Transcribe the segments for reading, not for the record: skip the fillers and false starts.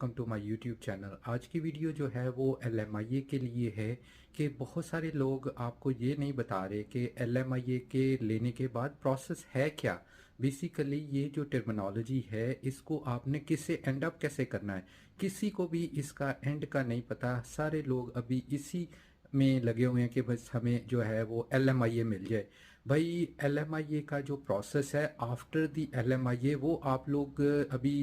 Welcome to my YouTube channel. आज की video जो है वो LMIA के लिए है कि बहुत सारे लोग आपको ये नहीं बता रहे कि LMIA के लेने के बाद प्रोसेस है क्या। बेसिकली ये जो टर्मिनोलॉजी है इसको आपने किससे एंड अप कैसे करना है, किसी को भी इसका एंड का नहीं पता। सारे लोग अभी इसी में लगे हुए हैं कि बस हमें जो है वो LMIA मिल जाए। भाई LMIA का जो प्रोसेस है आफ्टर दी LMIA वो आप लोग अभी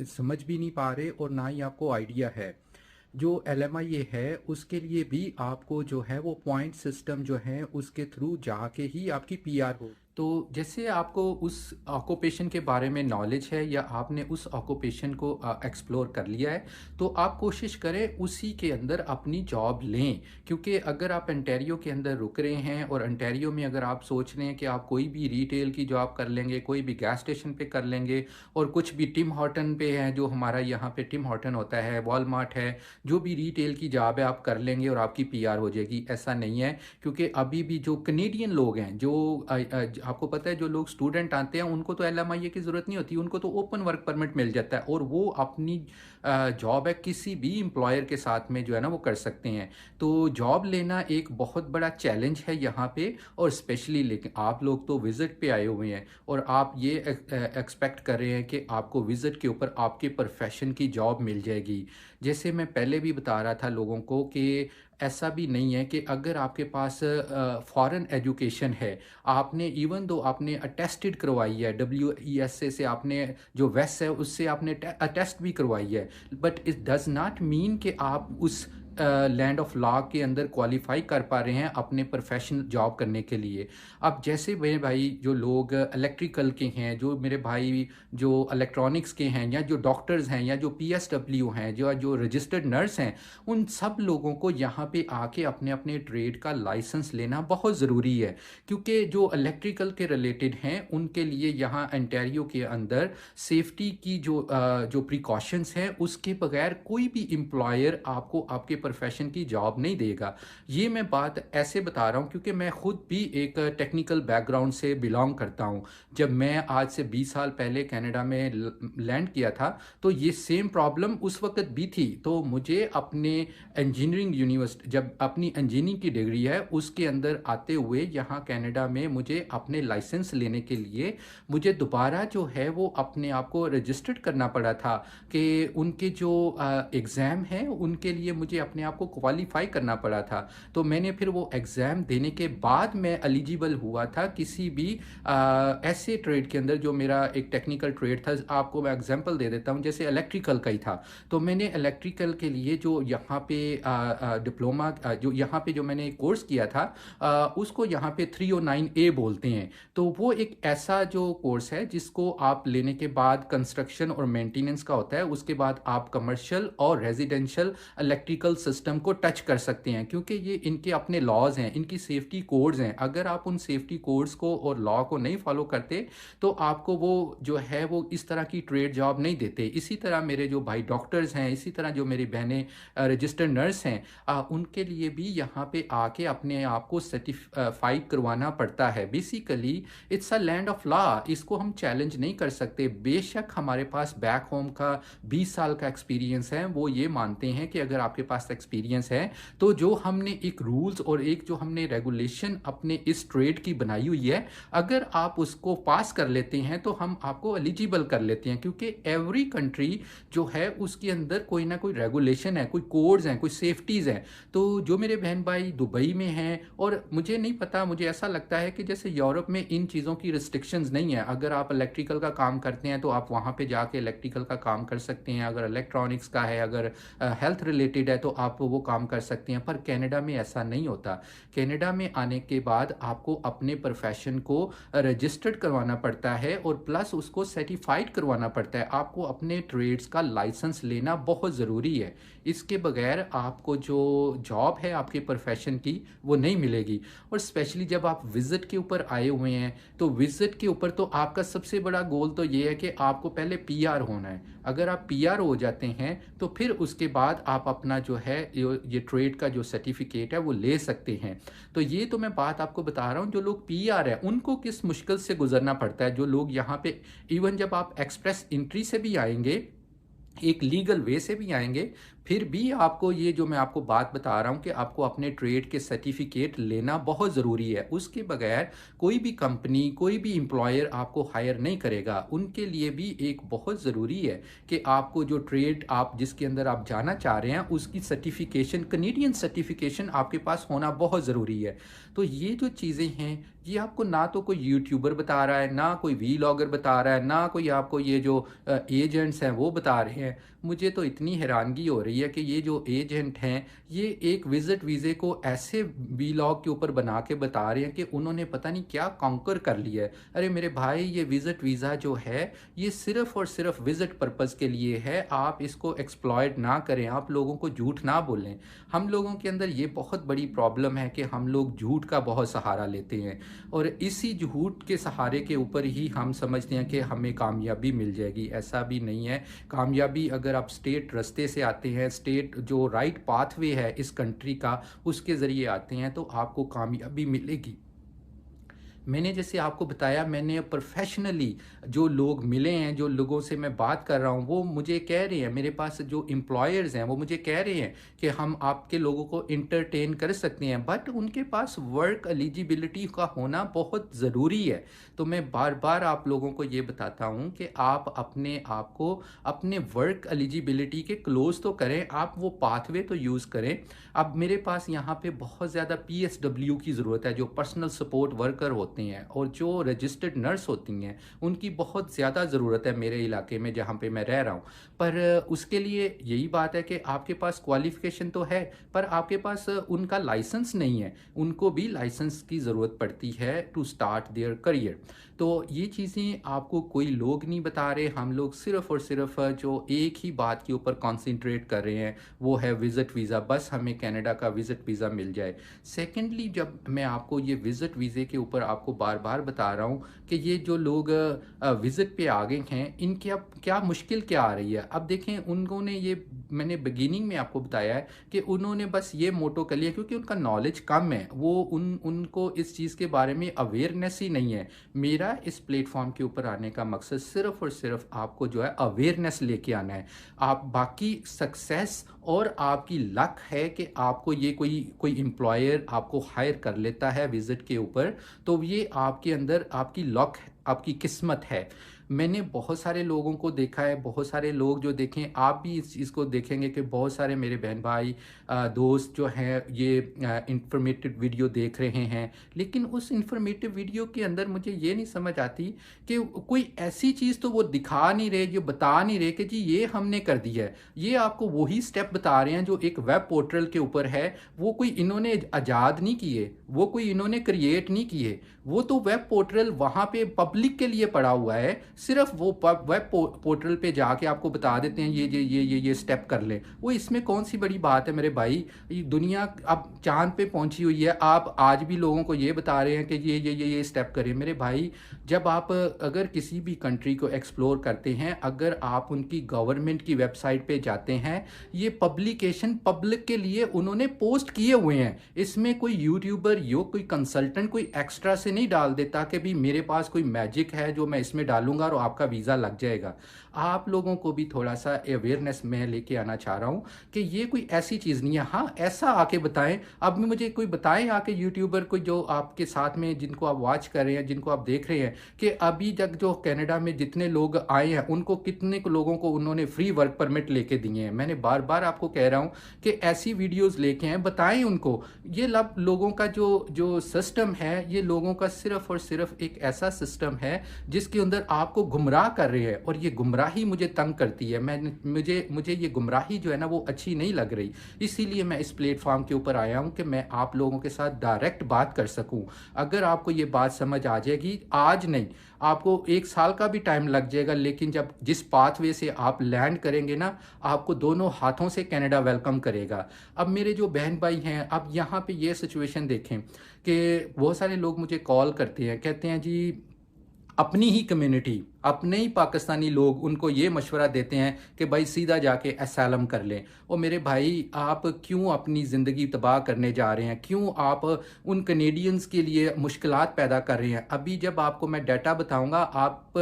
समझ भी नहीं पा रहे और ना ही आपको आइडिया है। जो LMIA है उसके लिए भी आपको जो है वो पॉइंट सिस्टम जो है उसके थ्रू जाके ही आपकी PR हो। तो जैसे आपको उस ऑक्यूपेशन के बारे में नॉलेज है या आपने उस ऑक्यूपेशन को एक्सप्लोर कर लिया है, तो आप कोशिश करें उसी के अंदर अपनी जॉब लें। क्योंकि अगर आप अंटेरियो के अंदर रुक रहे हैं और अंटेरियो में अगर आप सोच रहे हैं कि आप कोई भी रिटेल की जॉब कर लेंगे, कोई भी गैस स्टेशन पे कर लेंगे और कुछ भी टिम हॉर्टन पे है, जो हमारा यहाँ पे टिम हॉर्टन होता है, वॉलमार्ट है, जो भी रिटेल की जॉब है आप कर लेंगे और आपकी PR हो जाएगी, ऐसा नहीं है। क्योंकि अभी भी जो कनेडियन लोग हैं, जो आपको पता है जो लोग स्टूडेंट आते हैं उनको तो LMIA की ज़रूरत नहीं होती, उनको तो ओपन वर्क परमिट मिल जाता है और वो अपनी जॉब है किसी भी एम्प्लॉयर के साथ में जो है ना वो कर सकते हैं। तो जॉब लेना एक बहुत बड़ा चैलेंज है यहाँ पे, और स्पेशली लेकिन आप लोग तो विज़िट पे आए हुए हैं और आप ये एक्सपेक्ट कर रहे हैं कि आपको विज़िट के ऊपर आपके प्रोफेशन की जॉब मिल जाएगी। जैसे मैं पहले भी बता रहा था लोगों को कि ऐसा भी नहीं है कि अगर आपके पास फॉरेन एजुकेशन है, आपने इवन दो आपने अटेस्टेड करवाई है, WESA से आपने जो वेस है उससे आपने अटेस्ट भी करवाई है, but it does not mean कि आप उस लैंड ऑफ लॉ के अंदर क्वालिफाई कर पा रहे हैं अपने प्रोफेशनल जॉब करने के लिए। अब जैसे मेरे भाई जो लोग इलेक्ट्रिकल के हैं, जो मेरे भाई जो इलेक्ट्रॉनिक्स के हैं, या जो डॉक्टर्स हैं, या जो PSW हैं, जो जो रजिस्टर्ड नर्स हैं, उन सब लोगों को यहाँ पे आके अपने अपने ट्रेड का लाइसेंस लेना बहुत ज़रूरी है। क्योंकि जो इलेक्ट्रिकल के रिलेटेड हैं उनके लिए यहाँ अंटेरियो के अंदर सेफ्टी की जो प्रिकॉशंस हैं उसके बगैर कोई भी एम्प्लॉयर आपको आपके प्रोफेशन की जॉब नहीं देगा। ये मैं बात ऐसे बता रहा हूँ क्योंकि मैं खुद भी एक टेक्निकल बैकग्राउंड से बिलोंग करता हूँ। जब मैं आज से 20 साल पहले कनाडा में लैंड किया था तो ये सेम प्रॉब्लम उस वक्त भी थी। तो मुझे अपने इंजीनियरिंग यूनिवर्सिटी, जब अपनी इंजीनियरिंग की डिग्री है उसके अंदर आते हुए यहाँ कनाडा में मुझे अपने लाइसेंस लेने के लिए मुझे दोबारा जो है वो अपने आप को रजिस्टर्ड करना पड़ा था कि उनके जो एग्ज़ाम हैं उनके लिए मुझे अपने आप को क्वालिफाई करना पड़ा था। तो मैंने फिर वो एग्ज़ाम देने के बाद मैं एलिजिबल हुआ था किसी भी ऐसे ट्रेड के अंदर जो मेरा एक टेक्निकल ट्रेड था। आपको मैं एग्जांपल दे देता हूँ, जैसे इलेक्ट्रिकल का ही था। तो मैंने इलेक्ट्रिकल के लिए जो यहाँ पे डिप्लोमा जो यहाँ पे जो मैंने कोर्स किया था उसको यहाँ पे 309A बोलते हैं। तो वो एक ऐसा जो कोर्स है जिसको आप लेने के बाद कंस्ट्रक्शन और मेंटेनेंस का होता है, उसके बाद आप कमर्शियल और रेजिडेंशियल इलेक्ट्रिकल सिस्टम को टच कर सकते हैं। क्योंकि ये इनके अपने लॉज हैं, इनकी सेफ्टी कोड्स हैं। अगर आप उन सेफ्टी कोड्स को और लॉ को नहीं फॉलो करते तो आपको वो जो है वो इस तरह की ट्रेड जॉब नहीं देते। इसी तरह मेरे जो भाई डॉक्टर्स हैं, इसी तरह जो मेरी बहनें रजिस्टर्ड नर्स हैं, उनके लिए भी यहाँ पे आके अपने आप को सर्टिफाइड करवाना पड़ता है। Basically it's a land of law, इसको हम चैलेंज नहीं कर सकते। बेशक हमारे पास बैक होम का 20 साल का एक्सपीरियंस है, वो ये मानते हैं कि अगर आपके पास एक्सपीरियंस है तो जो हमने एक रूल्स और एक जो हमने रेगुलेशन अपने इस ट्रेड की बनाई हुई है, अगर आप उसको पास कर लेते हैं तो हम आपको एलिजिबल कर लेते हैं। क्योंकि एवरी कंट्री जो है उसके अंदर कोई ना कोई रेगुलेशन है, कोई कोड्स हैं, कोई सेफ्टीज़ हैं। तो जो मेरे बहन भाई दुबई में हैं, और मुझे नहीं पता, मुझे ऐसा लगता है कि जैसे यूरोप में इन चीज़ों की रिस्ट्रिक्शंस नहीं है। अगर आप इलेक्ट्रिकल का काम करते हैं तो आप वहाँ पे जाके इलेक्ट्रिकल का काम कर सकते हैं, अगर इलेक्ट्रॉनिक्स का है, अगर हेल्थ रिलेटेड है तो आप वो काम कर सकते हैं। पर कनाडा में ऐसा नहीं होता। कनाडा में आने के बाद आपको अपने प्रोफेशन को रजिस्टर्ड करवाना पड़ता है और प्लस उसको सर्टिफाइड करवाना पड़ता है। आपको अपने ट्रेड्स का लाइसेंस लेना बहुत ज़रूरी है। इसके बगैर आपको जो जॉब है आपके प्रोफेशन की वो नहीं मिलेगी। और स्पेशली जब आप विज़िट के ऊपर आए हुए हैं तो विज़िट के ऊपर तो आपका सबसे बड़ा गोल तो ये है कि आपको पहले PR होना है। अगर आप PR हो जाते हैं तो फिर उसके बाद आप अपना जो है ये ट्रेड का जो सर्टिफिकेट है वो ले सकते हैं। तो ये तो मैं बात आपको बता रहा हूँ, जो लोग PR है उनको किस मुश्किल से गुजरना पड़ता है। जो लोग यहाँ पे इवन जब आप एक्सप्रेस एंट्री से भी आएंगे एक लीगल वे से भी आएंगे, फिर भी आपको ये जो मैं आपको बात बता रहा हूँ कि आपको अपने ट्रेड के सर्टिफिकेट लेना बहुत ज़रूरी है। उसके बगैर कोई भी कंपनी, कोई भी एम्प्लॉयर आपको हायर नहीं करेगा। उनके लिए भी एक बहुत ज़रूरी है कि आपको जो ट्रेड आप जिसके अंदर आप जाना चाह रहे हैं उसकी सर्टिफिकेशन, कनेडियन सर्टिफिकेशन आपके पास होना बहुत ज़रूरी है। तो ये जो चीज़ें हैं, ये आपको ना तो कोई यूट्यूबर बता रहा है, ना कोई वीलॉगर बता रहा है, ना कोई आपको ये जो एजेंट्स हैं वो बता रहे हैं। मुझे तो इतनी हैरानगी हो रही है कि ये जो एजेंट हैं, ये एक विज़िट वीज़े को ऐसे वीलॉग के ऊपर बना के बता रहे हैं कि उन्होंने पता नहीं क्या कॉन्कर कर लिया है। अरे मेरे भाई, ये विज़िट वीज़ा जो है ये सिर्फ़ और सिर्फ विज़िट पर्पज़ के लिए है। आप इसको एक्सप्लॉयट ना करें, आप लोगों को झूठ ना बोलें। हम लोगों के अंदर ये बहुत बड़ी प्रॉब्लम है कि हम लोग झूठ का बहुत सहारा लेते हैं, और इसी झूठ के सहारे के ऊपर ही हम समझते हैं कि हमें कामयाबी मिल जाएगी। ऐसा भी नहीं है। कामयाबी अगर आप स्टेट रास्ते से आते हैं, स्टेट जो राइट पाथवे है इस कंट्री का, उसके ज़रिए आते हैं, तो आपको कामयाबी मिलेगी। मैंने जैसे आपको बताया, मैंने प्रोफेशनली जो लोग मिले हैं, जो लोगों से मैं बात कर रहा हूँ, वो मुझे कह रहे हैं, मेरे पास जो एम्प्लॉयर्स हैं वो मुझे कह रहे हैं कि हम आपके लोगों को इंटरटेन कर सकते हैं, बट उनके पास वर्क एलिजिबिलिटी का होना बहुत ज़रूरी है। तो मैं बार बार आप लोगों को ये बताता हूँ कि आप अपने आप को अपने वर्क एलिजिबिलिटी के क्लोज तो करें, आप वो पाथवे तो यूज़ करें। अब मेरे पास यहाँ पे बहुत ज़्यादा PSW की ज़रूरत है, जो पर्सनल सपोर्ट वर्कर होते हैं, और जो रजिस्टर्ड नर्स होती हैं, उनकी बहुत ज़्यादा ज़रूरत है मेरे इलाके में जहाँ पे मैं रह रहा हूँ। पर उसके लिए यही बात है कि आपके पास क्वालिफ़िकेशन तो है, पर आपके पास उनका लाइसेंस नहीं है। उनको भी लाइसेंस की ज़रूरत पड़ती है टू स्टार्ट देयर करियर। तो ये चीज़ें आपको कोई लोग नहीं बता रहे। हम लोग सिर्फ़ और सिर्फ जो एक ही बात के ऊपर कॉन्सेंट्रेट कर रहे हैं, वो है विज़िट वीज़ा। बस हमें कनाडा का विज़िट वीज़ा मिल जाए। सेकेंडली, जब मैं आपको ये विज़िट वीज़े के ऊपर आपको बार बार बता रहा हूँ कि ये जो लोग विज़िट पे आ गए हैं, इनके अब क्या मुश्किल क्या आ रही है। अब देखें, उन्होंने ये, मैंने बिगिनिंग में आपको बताया है कि उन्होंने बस ये मोटो कर लिया, क्योंकि उनका नॉलेज कम है, वो उनको इस चीज़ के बारे में अवेयरनेस ही नहीं है। मेरा इस प्लेटफॉर्म के ऊपर आने का मकसद सिर्फ और सिर्फ आपको जो है अवेयरनेस लेके आना है। आप बाकी सक्सेस और आपकी लक है कि आपको ये कोई कोई एम्प्लॉयर आपको हायर कर लेता है विजिट के ऊपर, तो ये आपके अंदर आपकी लक, आपकी किस्मत है। मैंने बहुत सारे लोगों को देखा है, बहुत सारे लोग जो देखें, आप भी इस चीज़ को देखेंगे कि बहुत सारे मेरे बहन भाई दोस्त जो हैं ये इंफॉर्मेटिव वीडियो देख रहे हैं, लेकिन उस इंफॉर्मेटिव वीडियो के अंदर मुझे ये नहीं समझ आती कि कोई ऐसी चीज़ तो वो दिखा नहीं रहे, जो बता नहीं रहे कि जी ये हमने कर दिया है। ये आपको वही स्टेप बता रहे हैं जो एक वेब पोर्टल के ऊपर है। वो कोई इन्होंने आज़ाद नहीं किए, वो कोई इन्होंने क्रिएट नहीं किए, वो तो वेब पोर्टल वहाँ पे पब्लिक के लिए पड़ा हुआ है। सिर्फ वो वेब पोर्टल पे जाके आपको बता देते हैं ये स्टेप कर लें। वो इसमें कौन सी बड़ी बात है मेरे भाई। ये दुनिया अब चांद पे पहुंची हुई है, आप आज भी लोगों को ये बता रहे हैं कि ये स्टेप करें। मेरे भाई, जब आप अगर किसी भी कंट्री को एक्सप्लोर करते हैं, अगर आप उनकी गवर्नमेंट की वेबसाइट पे जाते हैं, ये पब्लिकेशन पब्लिक के लिए उन्होंने पोस्ट किए हुए हैं। इसमें कोई यूट्यूबर यो कोई कंसल्टेंट कोई एक्स्ट्रा से नहीं डाल देता कि भी मेरे पास कोई मैजिक है जो मैं इसमें डालूंगा और आपका वीज़ा लग जाएगा। आप लोगों को भी थोड़ा सा अवेयरनेस मैं लेके आना चाह रहा हूँ कि ये कोई ऐसी चीज़ नहीं है। हाँ, ऐसा आके बताएं। अब मुझे कोई बताएं आके यूट्यूबर कोई जो आपके साथ में, जिनको आप वॉच कर रहे हैं, जिनको आप देख रहे हैं, कि अभी तक जो कनाडा में जितने लोग आए हैं उनको कितने लोगों को उन्होंने फ्री वर्क परमिट लेके दिए हैं। मैंने बार बार आपको कह रहा हूँ कि ऐसी वीडियोज़ लेके आएँ, बताएं उनको। ये लोगों का जो सिस्टम है, ये लोगों का सिर्फ और सिर्फ एक ऐसा सिस्टम है जिसके अंदर आपको गुमराह कर रहे हैं, और ये गुमराही मुझे तंग करती है। मुझे ये गुमराही जो है ना वो अच्छी नहीं लग रही। इसीलिए मैं इस प्लेटफॉर्म के ऊपर आया हूँ कि मैं आप लोगों के साथ डायरेक्ट बात कर सकूँ। अगर आपको ये बात समझ आ जाएगी, आज नहीं, आपको 1 साल का भी टाइम लग जाएगा, लेकिन जब जिस पाथवे से आप लैंड करेंगे ना, आपको दोनों हाथों से कनाडा वेलकम करेगा। अब मेरे जो बहन भाई हैं, अब यहाँ पे ये सिचुएशन देखें कि बहुत सारे लोग मुझे कॉल करते हैं, कहते हैं जी अपनी ही कम्युनिटी, अपने ही पाकिस्तानी लोग उनको ये मशवरा देते हैं कि भाई सीधा जाके असैलम कर लें। और मेरे भाई, आप क्यों अपनी ज़िंदगी तबाह करने जा रहे हैं? क्यों आप उन कनेडियंस के लिए मुश्किलात पैदा कर रहे हैं? अभी जब आपको मैं डाटा बताऊंगा आप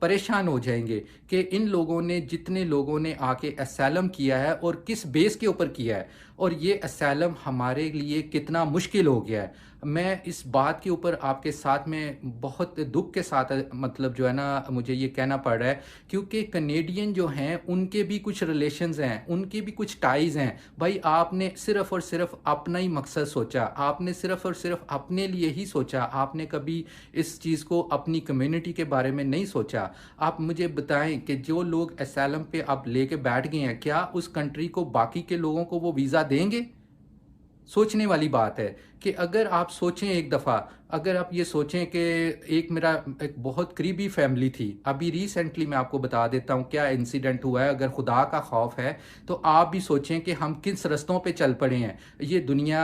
परेशान हो जाएंगे कि इन लोगों ने, जितने लोगों ने आके असैलम किया है और किस बेस के ऊपर किया है, और ये असैलम हमारे लिए कितना मुश्किल हो गया है। मैं इस बात के ऊपर आपके साथ में बहुत दुख के साथ, मतलब जो है ना, मुझे ये कहना पड़ रहा है, क्योंकि कनेडियन जो हैं उनके भी कुछ रिलेशंस हैं, उनके भी कुछ टाइज हैं। भाई, आपने सिर्फ और सिर्फ अपना ही मकसद सोचा, आपने सिर्फ और सिर्फ अपने लिए ही सोचा, आपने कभी इस चीज़ को अपनी कम्युनिटी के बारे में नहीं सोचा। आप मुझे बताएं कि जो लोग असैलम पे अब लेके बैठ गए हैं, क्या उस कंट्री को, बाकी के लोगों को वो वीज़ा देंगे? सोचने वाली बात है कि अगर आप सोचें एक दफ़ा, अगर आप ये सोचें कि एक बहुत करीबी फैमिली थी, अभी रिसेंटली मैं आपको बता देता हूँ क्या इंसिडेंट हुआ है। अगर खुदा का खौफ है तो आप भी सोचें कि हम किस रस्तों पे चल पड़े हैं। ये दुनिया,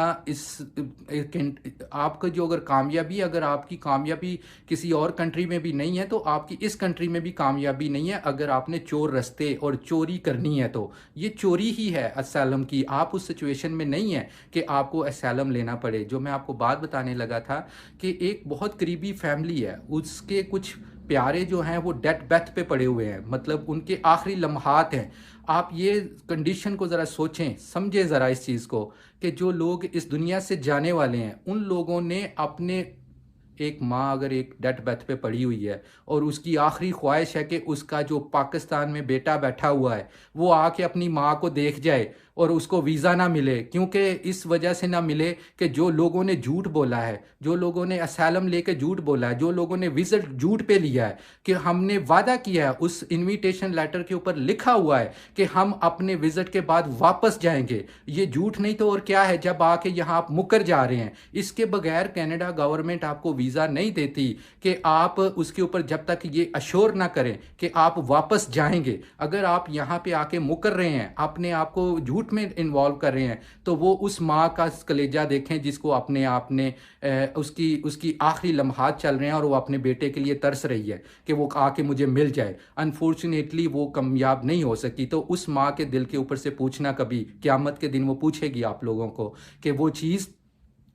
आपका जो अगर कामयाबी, अगर आपकी कामयाबी किसी और कंट्री में भी नहीं है तो आपकी इस कंट्री में भी कामयाबी नहीं है। अगर आपने चोर रास्ते और चोरी करनी है तो ये चोरी ही है असैलम की। आप उस सिचुएशन में नहीं है कि आपको असैलम लेना पड़े। जो मैं आपको बात बताने लगा था कि एक बहुत करीबी फैमिली है, उसके कुछ प्यारे जो हैं वो डेथ बेथ पे पड़े हुए हैं, मतलब उनके आखिरी लम्हात हैं। आप ये कंडीशन को ज़रा सोचें, समझें ज़रा इस चीज़ को कि जो लोग इस दुनिया से जाने वाले हैं, उन लोगों ने अपने, एक माँ अगर एक डेथ बेथ पे पड़ी हुई है और उसकी आखिरी ख्वाहिश है कि उसका जो पाकिस्तान में बेटा बैठा हुआ है वो आके अपनी माँ को देख जाए और उसको वीज़ा ना मिले, क्योंकि इस वजह से ना मिले कि जो लोगों ने झूठ बोला है, जो लोगों ने असैलम लेके झूठ बोला है, जो लोगों ने विजिट झूठ पे लिया है, कि हमने वादा किया है, उस इनविटेशन लेटर के ऊपर लिखा हुआ है कि हम अपने विजिट के बाद वापस जाएंगे। ये झूठ नहीं तो और क्या है, जब आके यहाँ आप मुकर जा रहे हैं। इसके बगैर कनाडा गवर्नमेंट आपको वीज़ा नहीं देती कि आप उसके ऊपर जब तक ये अश्योर ना करें कि आप वापस जाएंगे। अगर आप यहाँ पे आके मुकर रहे हैं, अपने आप को झूठ में इन्वॉल्व कर रहे हैं, तो वो उस माँ का कलेजा देखें जिसको अपने आप ने उसकी आखिरी लम्हात चल रहे हैं और वो अपने बेटे के लिए तरस रही है कि वो आके मुझे मिल जाए। अनफॉर्चुनेटली वो कामयाब नहीं हो सकी। तो उस माँ के दिल के ऊपर से पूछना, कभी क़यामत के दिन वो पूछेगी आप लोगों को कि वो चीज़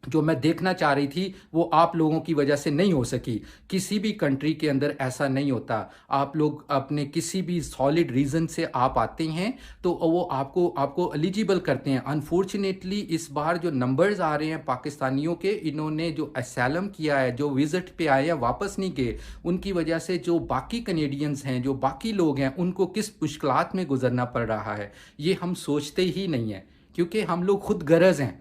जो मैं देखना चाह रही थी वो आप लोगों की वजह से नहीं हो सकी। किसी भी कंट्री के अंदर ऐसा नहीं होता। आप लोग अपने किसी भी सॉलिड रीज़न से आप आते हैं तो वो आपको एलिजिबल करते हैं। अनफॉर्चुनेटली इस बार जो नंबर्स आ रहे हैं पाकिस्तानियों के, इन्होंने जो असैलम किया है, जो विजिट पे आए हैं वापस नहीं गए, उनकी वजह से जो बाकी कनेडियंस हैं, जो बाकी लोग हैं, उनको किस मुश्किलात में गुजरना पड़ रहा है ये हम सोचते ही नहीं हैं, क्योंकि हम लोग खुद गर्ज हैं।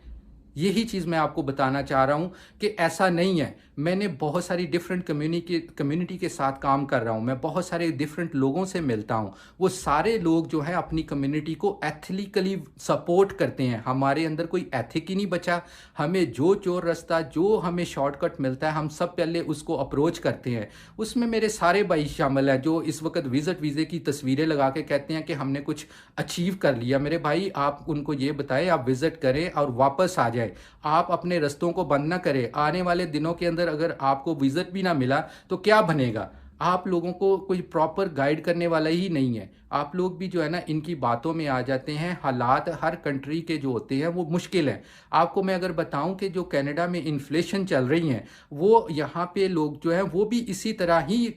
यही चीज़ मैं आपको बताना चाह रहा हूँ कि ऐसा नहीं है। मैंने बहुत सारी डिफरेंट कम्युनिटी के साथ काम कर रहा हूँ, मैं बहुत सारे डिफरेंट लोगों से मिलता हूँ। वो सारे लोग जो है अपनी कम्युनिटी को एथिकली सपोर्ट करते हैं। हमारे अंदर कोई एथिक ही नहीं बचा। हमें जो चोर रास्ता, जो हमें शॉर्टकट मिलता है, हम सब पहले उसको अप्रोच करते हैं। उसमें मेरे सारे भाई शामिल हैं जो इस वक्त विजिट वीज़े की तस्वीरें लगा के कहते हैं कि हमने कुछ अचीव कर लिया। मेरे भाई, आप उनको ये बताएं, आप विजिट करें और वापस आ जाए। आप अपने रस्तों को बंद ना करें। आने वाले दिनों के अंदर अगर आपको विजिट भी ना मिला तो क्या बनेगा? आप लोगों को कोई प्रॉपर गाइड करने वाला ही नहीं है। आप लोग भी जो है ना इनकी बातों में आ जाते हैं। हालात हर कंट्री के जो होते हैं वो मुश्किल हैं। आपको मैं अगर बताऊं कि जो कनाडा में इन्फ्लेशन चल रही है, वो यहाँ पे लोग जो हैं वो भी इसी तरह ही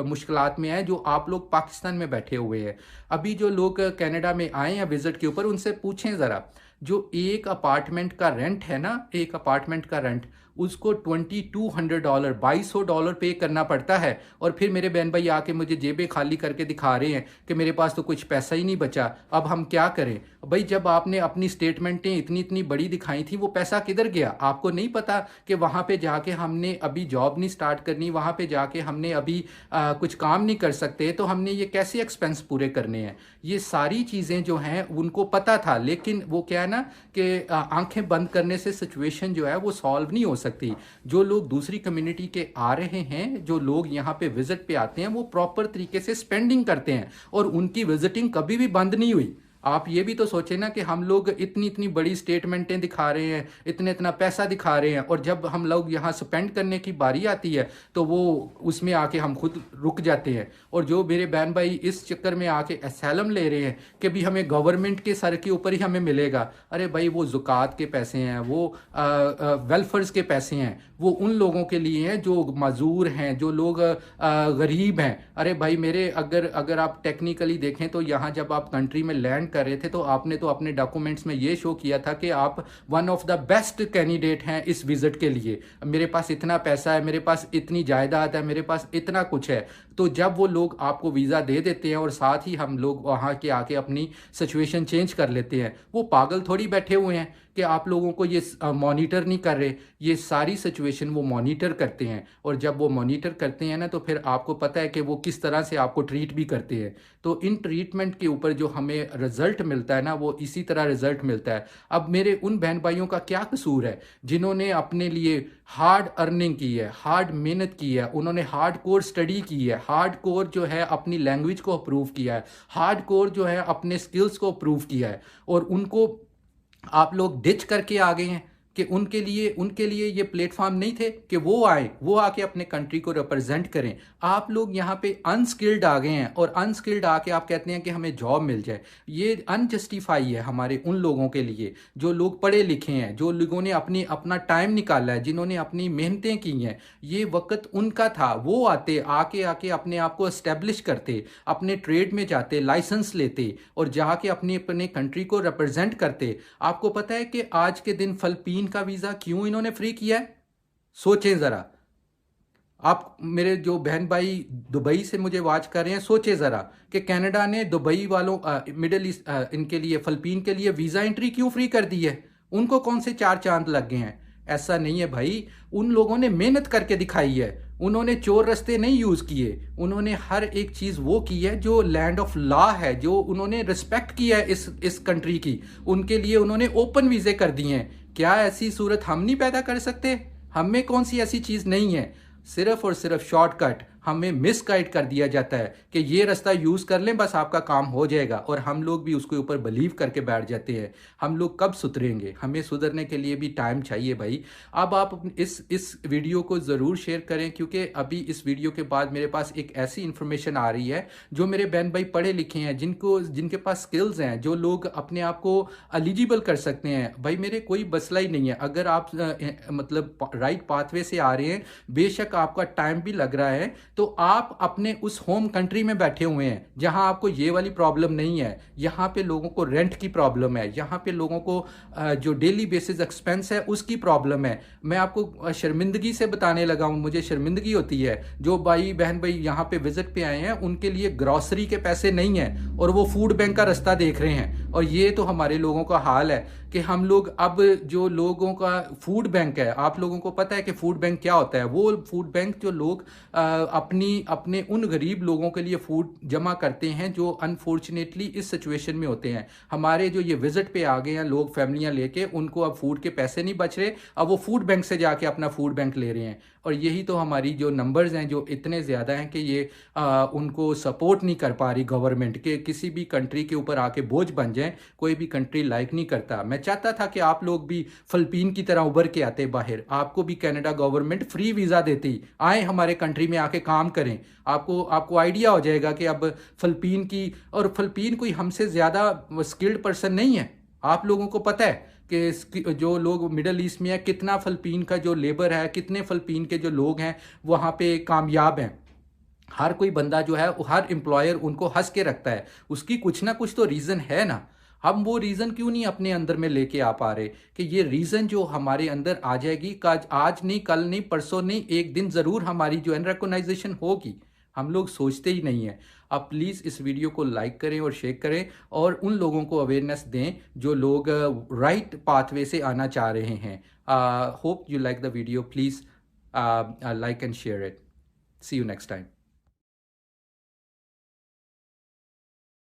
मुश्किलात में हैं जो आप लोग पाकिस्तान में बैठे हुए हैं। अभी जो लोग कनाडा में आए हैं विजिट के ऊपर, उनसे पूछें ज़रा, जो एक अपार्टमेंट का रेंट है ना, एक अपार्टमेंट का रेंट, उसको $2200 $2200 पे करना पड़ता है। और फिर मेरे बहन भाई आके मुझे जेबें खाली करके दिखा रहे हैं कि मेरे पास तो कुछ पैसा ही नहीं बचा, अब हम क्या करें? भाई, जब आपने अपनी स्टेटमेंटें इतनी इतनी बड़ी दिखाई थी, वो पैसा किधर गया? आपको नहीं पता कि वहाँ पे जाके हमने अभी जॉब नहीं स्टार्ट करनी, वहाँ पे जाके हमने अभी कुछ काम नहीं कर सकते, तो हमने ये कैसे एक्सपेंस पूरे करने हैं? ये सारी चीज़ें जो हैं उनको पता था, लेकिन वो क्या है ना कि आंखें बंद करने से सिचुएशन जो है वो सॉल्व नहीं हो सकती। जो लोग दूसरी कम्युनिटी के आ रहे हैं, जो लोग यहाँ पे विजिट पे आते हैं, वो प्रॉपर तरीके से स्पेंडिंग करते हैं और उनकी विजिटिंग कभी भी बंद नहीं हुई। आप ये भी तो सोचें ना कि हम लोग इतनी इतनी बड़ी स्टेटमेंटें दिखा रहे हैं, इतना इतना पैसा दिखा रहे हैं, और जब हम लोग यहाँ स्पेंड करने की बारी आती है तो वो उसमें आके हम खुद रुक जाते हैं। और जो मेरे बहन भाई इस चक्कर में आके असैलम ले रहे हैं कि भी हमें गवर्नमेंट के सर के ऊपर ही हमें मिलेगा, अरे भाई वो ज़ुकात के पैसे हैं, वो वेलफेयर्स के पैसे हैं, वो उन लोगों के लिए हैं जो मजदूर हैं, जो लोग गरीब हैं। अरे भाई मेरे, अगर अगर आप टेक्निकली देखें तो यहाँ जब आप कंट्री में लैंड कर रहे थे तो आपने तो अपने डॉक्यूमेंट्स में ये शो किया था कि आप one of the best candidate हैं इस विजिट के लिए, मेरे पास इतना पैसा है, मेरे पास इतनी जायदाद है, मेरे पास इतना कुछ है। तो जब वो लोग आपको वीज़ा दे देते हैं और साथ ही हम लोग वहाँ के आके अपनी सिचुएशन चेंज कर लेते हैं, वो पागल थोड़ी बैठे हुए हैं कि आप लोगों को ये मॉनिटर नहीं कर रहे। ये सारी सिचुएशन वो मॉनिटर करते हैं, और जब वो मॉनिटर करते हैं ना तो फिर आपको पता है कि वो किस तरह से आपको ट्रीट भी करते हैं। तो इन ट्रीटमेंट के ऊपर जो हमें रिजल्ट मिलता है ना, वो इसी तरह रिजल्ट मिलता है। अब मेरे उन बहन भाइयों का क्या कसूर है जिन्होंने अपने लिए हार्ड अर्निंग की है, हार्ड मेहनत की है, उन्होंने हार्ड कोर स्टडी की है, हार्ड कोर जो है अपनी लैंग्वेज को अप्रूव किया है, हार्ड कोर जो है अपने स्किल्स को अप्रूव किया है, और उनको आप लोग डिच करके आ गए हैं कि उनके लिए ये प्लेटफॉर्म नहीं थे कि वो आए, वो आके अपने कंट्री को रिप्रेजेंट करें। आप लोग यहाँ पे अनस्किल्ड आ गए हैं, और अनस्किल्ड आके आप कहते हैं कि हमें जॉब मिल जाए। ये अनजस्टिफाई है हमारे उन लोगों के लिए जो लोग पढ़े लिखे हैं, जो लोगों ने अपना टाइम निकाला है, जिन्होंने अपनी मेहनतें की हैं। ये वक्त उनका था, वो आते आके आके अपने आप को एस्टेब्लिश करते, अपने ट्रेड में जाते, लाइसेंस लेते, और जाके अपनी अपने कंट्री को रिप्रेजेंट करते। आपको पता है कि आज के दिन फिलिपीन का वीजा क्यों इन्होंने फ्री किया है? सोचें जरा। आप मेरे जो बहन भाई दुबई से मुझे वॉच कर रहे हैं, सोचे ज़रा कि कनाडा ने दुबई वालों मिडल ईस्ट इनके लिए, फिलिपीन के लिए वीज़ा एंट्री क्यों फ्री कर दी है? उनको कौन से चार चांद लग गए हैं? ऐसा नहीं है भाई, उन लोगों ने मेहनत करके दिखाई है, उन्होंने चोर रास्ते नहीं यूज़ किए, उन्होंने हर एक चीज़ वो की है जो लैंड ऑफ लॉ है, जो उन्होंने रिस्पेक्ट किया है इस कंट्री की। उनके लिए उन्होंने ओपन वीज़े कर दिए हैं। क्या ऐसी सूरत हम नहीं पैदा कर सकते? हम में कौन सी ऐसी चीज़ नहीं है? सिर्फ और सिर्फ शॉर्टकट हमें मिसगाइड कर दिया जाता है कि ये रास्ता यूज़ कर लें बस आपका काम हो जाएगा, और हम लोग भी उसके ऊपर बिलीव करके बैठ जाते हैं। हम लोग कब सुधरेंगे? हमें सुधरने के लिए भी टाइम चाहिए भाई। अब आप इस वीडियो को ज़रूर शेयर करें, क्योंकि अभी इस वीडियो के बाद मेरे पास एक ऐसी इन्फॉर्मेशन आ रही है जो मेरे बहन भाई पढ़े लिखे हैं, जिनके पास स्किल्स हैं, जो लोग अपने आप को एलिजिबल कर सकते हैं। भाई मेरे कोई मसला ही नहीं है, अगर आप मतलब राइट पाथवे से आ रहे हैं, बेशक आपका टाइम भी लग रहा है, तो आप अपने उस होम कंट्री में बैठे हुए हैं जहां आपको ये वाली प्रॉब्लम नहीं है। यहां पे लोगों को रेंट की प्रॉब्लम है, यहां पे लोगों को जो डेली बेसिस एक्सपेंस है उसकी प्रॉब्लम है। मैं आपको शर्मिंदगी से बताने लगा हूं, मुझे शर्मिंदगी होती है। जो भाई बहन भाई यहाँ पे विजिट पे आए हैं, उनके लिए ग्रॉसरी के पैसे नहीं है और वो फूड बैंक का रास्ता देख रहे हैं। और ये तो हमारे लोगों का हाल है कि हम लोग, अब जो लोगों का फूड बैंक है, आप लोगों को पता है कि फूड बैंक क्या होता है? वो फूड बैंक जो लोग अपने उन गरीब लोगों के लिए फूड जमा करते हैं जो अनफॉर्चुनेटली इस सिचुएशन में होते हैं। हमारे जो ये विजिट पे आ गए हैं लोग, फैमिलियां लेके, उनको अब फूड के पैसे नहीं बच रहे, अब वो फूड बैंक से जाके अपना फूड बैंक ले रहे हैं। और यही तो हमारी जो नंबर्स हैं जो इतने ज़्यादा हैं कि ये उनको सपोर्ट नहीं कर पा रही गवर्नमेंट, के किसी भी कंट्री के ऊपर आके बोझ बन जाए। कोई भी कंट्री लाइक नहीं करता। मैं चाहता था कि आप लोग भी फिलिपीन की तरह उभर के आते बाहर, आपको भी कनाडा गवर्नमेंट फ्री वीज़ा देती, आए हमारे कंट्री में आके काम करें। आपको आइडिया हो जाएगा कि अब फिलिपीन की, और फिलिपीन कोई हमसे ज़्यादा स्किल्ड पर्सन नहीं है। आप लोगों को पता है कि जो लोग मिडल ईस्ट में है, कितना फिलिपीन का जो लेबर है, कितने फिलिपीन के जो लोग हैं वहाँ पे कामयाब हैं। हर कोई बंदा जो है, हर एम्प्लॉयर उनको हंस के रखता है। उसकी कुछ ना कुछ तो रीज़न है ना। हम वो रीज़न क्यों नहीं अपने अंदर में लेके आ पा रहे कि ये रीज़न जो हमारे अंदर आ जाएगी, आज नहीं, कल नहीं, परसों नहीं, एक दिन ज़रूर हमारी जो है रिकॉग्नाइजेशन होगी। हम लोग सोचते ही नहीं है। आप प्लीज़ इस वीडियो को लाइक करें और शेयर करें, और उन लोगों को अवेयरनेस दें जो लोग राइट पाथवे से आना चाह रहे हैं। Hope you like the video. Please like and share it. See you next time.